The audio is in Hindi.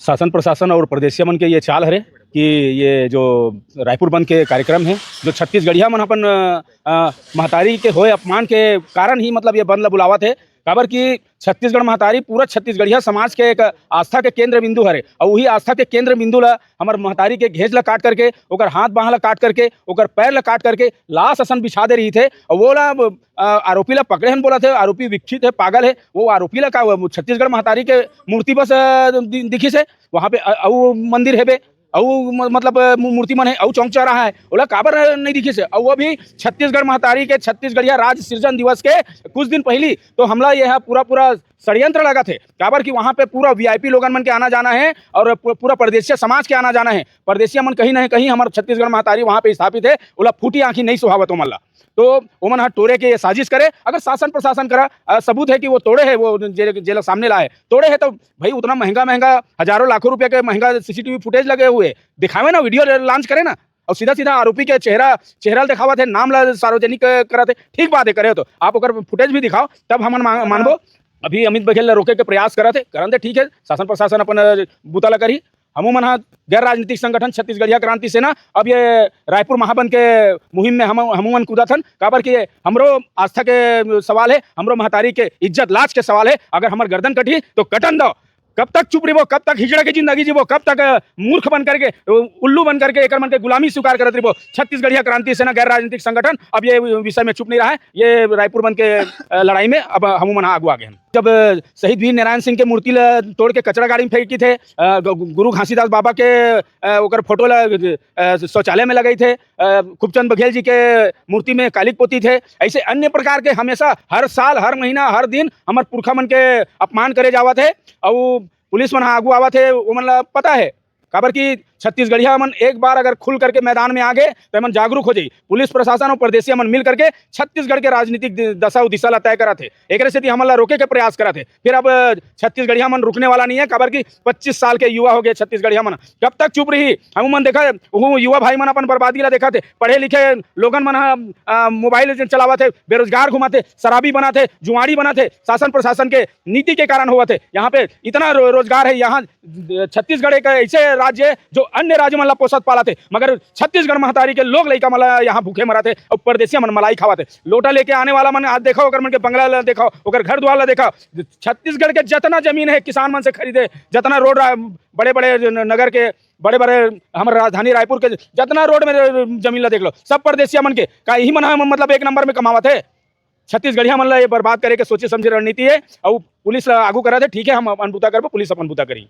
शासन प्रशासन और प्रदेशीय मन के ये चाल हरे कि ये जो रायपुर बंद के कार्यक्रम है, जो छत्तीसगढ़िया मन अपन महतारी के होए अपमान के कारण ही मतलब ये बंद ला बुलावत है। काबर कि छत्तीसगढ़ महतारी पूरा छत्तीसगढ़िया समाज के एक आस्था के केंद्र बिंदु हरे और वही आस्था के केंद्र बिंदु ला हमार महतारी के घेज ला काट करके ओकर हाथ बाह ला काट करके ओकर पैर ला काट करके लाश असन बिछा दे रही थे। और वो ला आरोपी ला पकड़े हन बोला थे, आरोपी विकसित है, पागल है। वो आरोपी ला का छत्तीसगढ़ महतारी के मूर्ति बस दिखी से वहाँ पे मंदिर है बे मतलब मूर्ति मन है औ चौंक रहा है ओला काबर नहीं दिखी से। और वो भी छत्तीसगढ़ महतारी के छत्तीसगढ़िया राज्य सृजन दिवस के कुछ दिन पहले तो हमला यह पूरा षड्यंत्र लगा थे। काबर कि वहाँ पे पूरा वीआईपी लोगन मन के आना जाना है और पूरा प्रदेशीय समाज के आना जाना है। प्रदेशीय मन कहीं न कहीं हमारे छत्तीसगढ़ महतारी वहाँ पे स्थापित है, ओला फूटी आँखी नहीं सुहावत हो मल्ला। तो ओमन हा तोड़े के ये साजिश करे। अगर शासन प्रशासन करा सबूत है कि वो तोड़े है, वो जेल सामने लाए तोड़े है, तो भाई उतना महंगा हजारों लाखों रुपए के महंगा सीसीटीवी फुटेज लगे हुए दिखावे ना, वीडियो लॉन्च करे ना और सीधा आरोपी के चेहरा दिखावा थे, नाम ला सार्वजनिक करा थे। ठीक बात है, करे तो आप ओकर फुटेज भी दिखाओ तब हम मानबो। अभी अमित बघेल ला रोके के प्रयास करा थे, करन दे, ठीक है, शासन प्रशासन अपन बुता ला करी। हमू मन गैर राजनीतिक संगठन छत्तीसगढ़िया क्रांति सेना अब ये रायपुर महाबंद के मुहिम में हमू मन कूदा थन। काबर कि हमरो आस्था के सवाल है, हमरो महतारी के इज्जत लाज के सवाल है। अगर हमार गर्दन कटी तो कटन दो, कब तक चुप रहो, कब तक हिजड़ा की जिंदगी जीवो, कब तक मूर्ख बन करके उल्लू बन करके एक मन के गुलामी स्वीकार करते रहो। छत्तीसगढ़िया क्रांति सेना गैर राजनीतिक संगठन अब ये विषय में चुप नहीं रहा है। ये रायपुर बंद के लड़ाई में अब हम मन आगू आ गए हैं। जब शहीद वीर नारायण सिंह के मूर्ति ला तोड़ के कचरा गाड़ी में फेंकी थे, गुरु घासीदास बाबा के ओकर फोटो ला शौचालय में लगाई थे, खूबचंद बघेल जी के मूर्ति में कालिक पोती थे, ऐसे अन्य प्रकार के हमेशा हर साल हर महीना हर दिन हमार पुरखा मन के अपमान करे जावत है। और पुलिस मन आगू आवत है, वो मन ला पता है। काबर कि छत्तीसगढ़िया मन एक बार अगर खुल करके मैदान में आ गए तो मन जागरूक हो जाई। पुलिस प्रशासन और प्रदेशीय मन मिल करके छत्तीसगढ़ के राजनीतिक दशा और दिशा ला तय करा थे, एक से हमला रोके के प्रयास करा थे। फिर अब छत्तीसगढ़िया मन रुकने वाला नहीं है। काबर कि 25 साल के युवा हो गए छत्तीसगढ़िया मन, कब तक चुप रही। हम मन देखा वो युवा भाई मन अपन बर्बादी ला देखा थे, पढ़े लिखे लोगन मन मोबाइल चलावा थे, बेरोजगार घुमा थे, शराबी बना थे, जुआड़ी बना थे। शासन प्रशासन के नीति के कारण हुआ थे। यहाँ पे इतना रोजगार है। यहाँ छत्तीसगढ़ एक ऐसे राज्य है जो अन्य राज्य मन ला पोषत पाला थे, मगर छत्तीसगढ़ महतारी के लोग लइका मला यहाँ भूखे मरा थे और परदेसिया मन मलाई खावा थे। लोटा लेके आने वाला मन आज देखो, ओकर मन के बंगला ला देखो, ओकर घर द्वार ला देखो। छत्तीसगढ़ के जितना जमीन है किसान मन से खरीदे, जितना रोड बड़े बड़े नगर के बड़े हमारे राजधानी रायपुर के जितना रोड में जमीन ला देख लो, सब परदेसिया मन के का यही मन मतलब एक नंबर में कमावत है। छत्तीसगढ़िया मन ला ये बर्बाद करे के सोचे समझे रणनीति है और पुलिस आगू करा थे। ठीक है, हम अनबुता करबो, पुलिस अपन बुता करी।